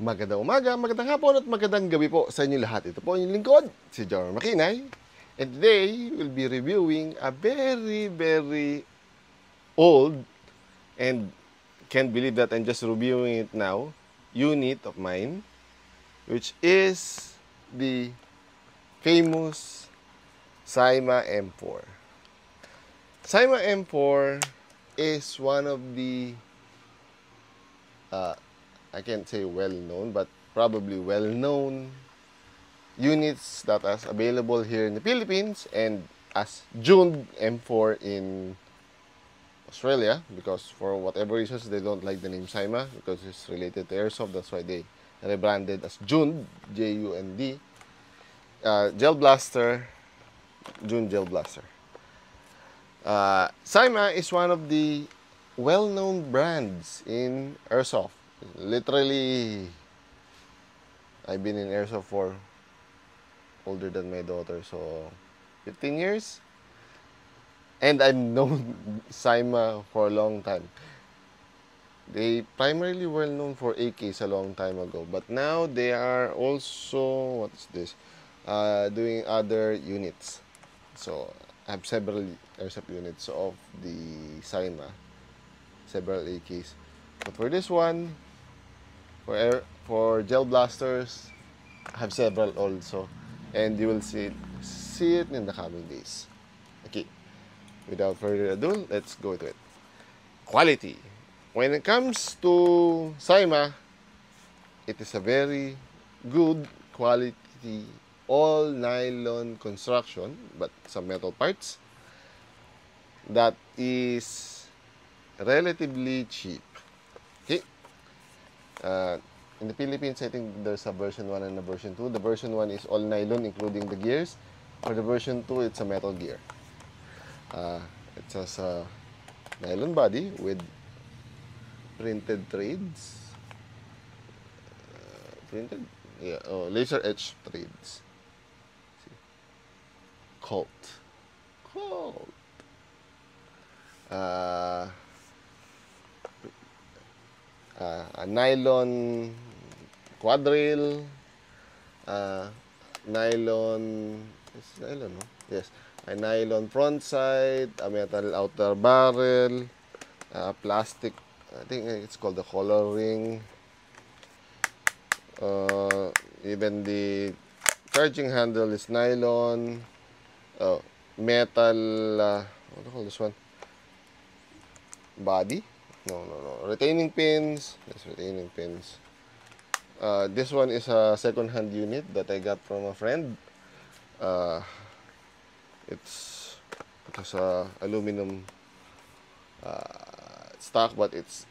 Magandang umaga, magandang hapon at magandang gabi po sa inyo lahat. Ito po yung lingkod, si Jor Makinay. And today, we'll be reviewing a very old and can't believe that I'm just reviewing it now, unit of mine, which is the famous Syma M4. Syma M4 is one of the I can't say well-known, but probably well-known units that are available here in the Philippines and as June M4 in Australia, because for whatever reasons they don't like the name Syma because it's related to airsoft. That's why they rebranded as Jund, Jund. Gel Blaster, June Gel Blaster. Syma is one of the well-known brands in airsoft. Literally, I've been in airsoft for older than my daughter, so 15 years. And I've known Syma for a long time. They primarily were known for AKs a long time ago, but now they are also, what's this, doing other units. So I have several airsoft units of the Syma, several AKs. But for this one, for gel blasters, I have several also, and you will see it in the coming days. Okay, without further ado, let's go to it. Quality. When it comes to Syma, it is a very good quality all nylon construction, but some metal parts that is relatively cheap. Okay. In the Philippines, I think there's a version 1 and a version 2. The version 1 is all nylon, including the gears. For the version 2, it's a metal gear. It has a nylon body with printed threads. Laser etched threads. See? Colt. A nylon quadrille, nylon, it's nylon, no? Yes, a nylon front side, a metal outer barrel, plastic, I think it's called the collar ring, even the charging handle is nylon, metal, what do you call this one? Body? No. Retaining pins. Yes, retaining pins. This one is a second-hand unit that I got from a friend. It has a aluminum stock, but it's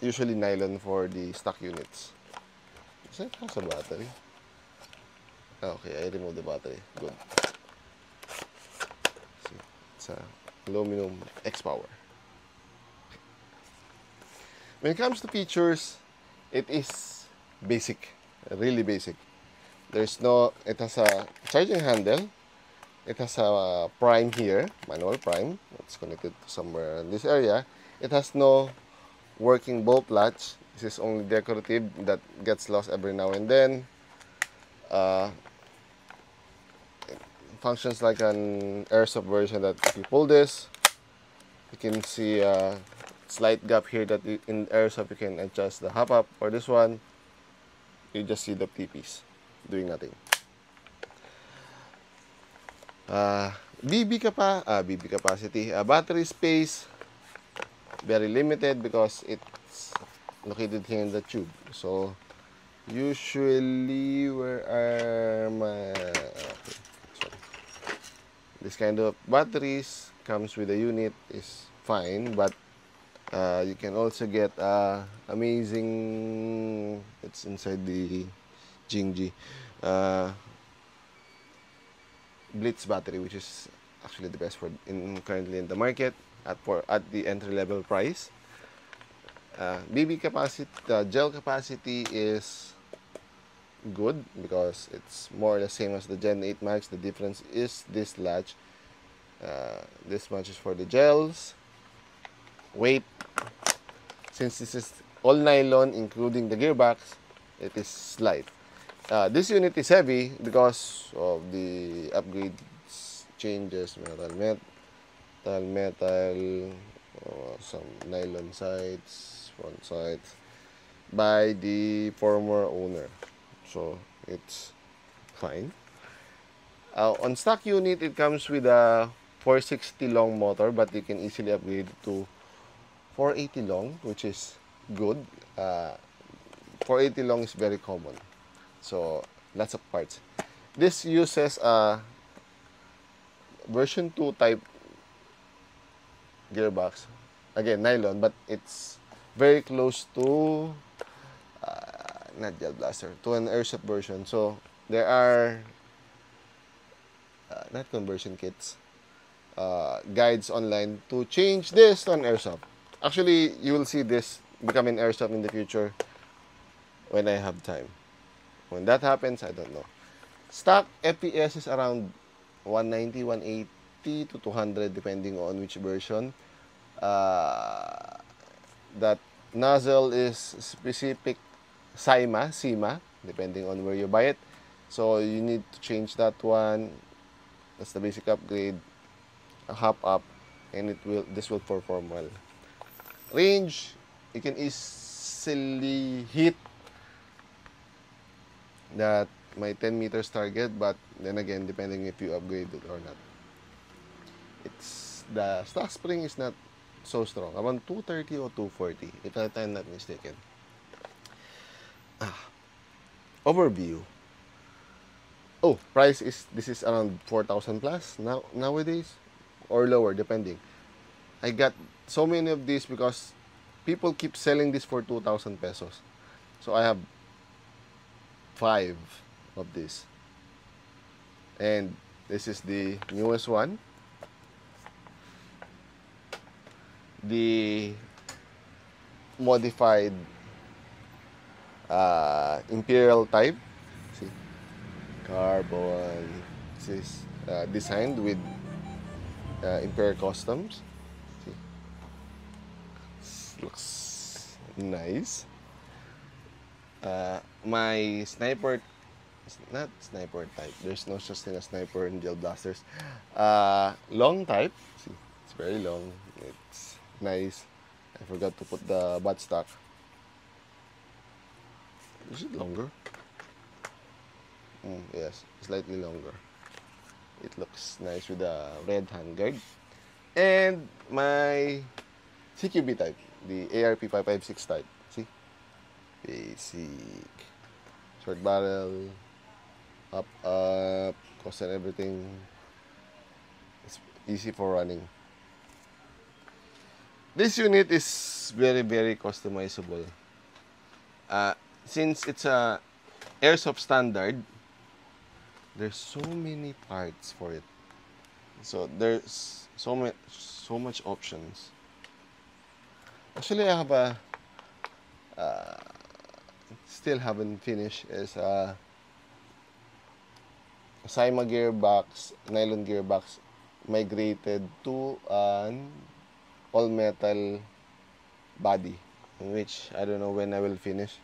usually nylon for the stock units. Does it has a battery? Okay, I removed the battery. Good. See, it's a aluminum X-Power. When it comes to features, it is basic, really basic. It has a charging handle. It has a prime here, manual prime. It's connected to somewhere in this area. It has no working bolt latch. This is only decorative that gets lost every now and then. It functions like an airsoft version that if you pull this, you can see a slight gap here that in airsoft you can adjust the hop up. For this one, you just see the TPs doing nothing. BB capacity, battery space, very limited because it's located here in the tube. So usually, where are my this kind of batteries comes with a unit is fine, but you can also get amazing, it's inside the Jingji, Blitz battery, which is actually the best for currently in the market at the entry level price. BB capacity, gel capacity is good because it's more or less same as the Gen 8 Max. The difference is this latch. This much is for the gels. Weight, since this is all nylon, including the gearbox. It is light. This unit is heavy because of the upgrades, changes, metal, some nylon sides, front sides, by the former owner. So it's fine. On stock unit, it comes with a 460 long motor, but you can easily upgrade to 480 long, which is good. 480 long is very common. So lots of parts. This uses a version 2 type gearbox. Again, nylon, but it's very close to not Gel Blaster, to an airsoft version. So there are not conversion kits, guides online to change this to an airsoft. Actually, you will see this become an airsoft in the future when I have time. When that happens, I don't know. Stock FPS is around 190, 180 to 200 depending on which version. That nozzle is specific SIMA, depending on where you buy it. So you need to change that one. That's the basic upgrade. A hop up, and this will perform well. Range, you can easily hit that my 10 meters target, but then again, depending if you upgrade it or not. It's the stock spring is not so strong, around 230 or 240, if I'm not mistaken. Overview. Oh, price is, this is around 4,000 plus nowadays, or lower depending. I got so many of these because people keep selling this for 2,000 pesos. So I have 5 of this. And this is the newest one. The modified Imperial type. See, carbon. This is designed with Imperial Customs. See, this looks nice. My sniper, not sniper type. There's no such thing as sniper in Gel Blasters. Long type. See, it's very long. It's nice. I forgot to put the buttstock. Is it longer? Yes, slightly longer. It looks nice with a red handguard. And my CQB type, the ARP 556 type. See? Basic. Short barrel. Up, cost and everything. It's easy for running. This unit is very, very customizable. Since it's a airsoft standard, there's so many parts for it. So there's so much options. Actually, I have a still haven't finished is a SIMA gearbox, nylon gearbox, migrated to an all metal body, in which I don't know when I will finish.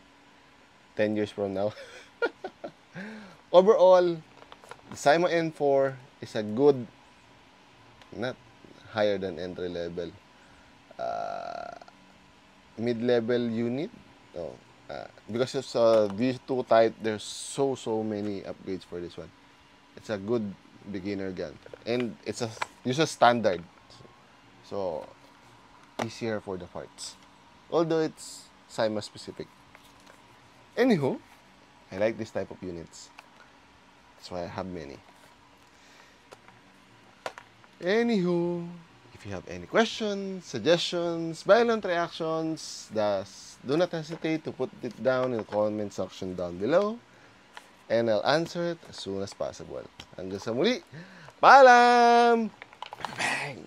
10 years from now. Overall, the SIMA N4 is a good, not higher than entry level, mid-level unit. Oh, because it's a V2 type, there's so many upgrades for this one. It's a good beginner gun, and it's a uses standard, so easier for the parts. Although it's SIMA specific. Anywho, I like this type of units. That's why I have many. Anywho, if you have any questions, suggestions, violent reactions, do not hesitate to put it down in the comment section down below. And I'll answer it as soon as possible. Hanggang sa muli, paalam! Bang!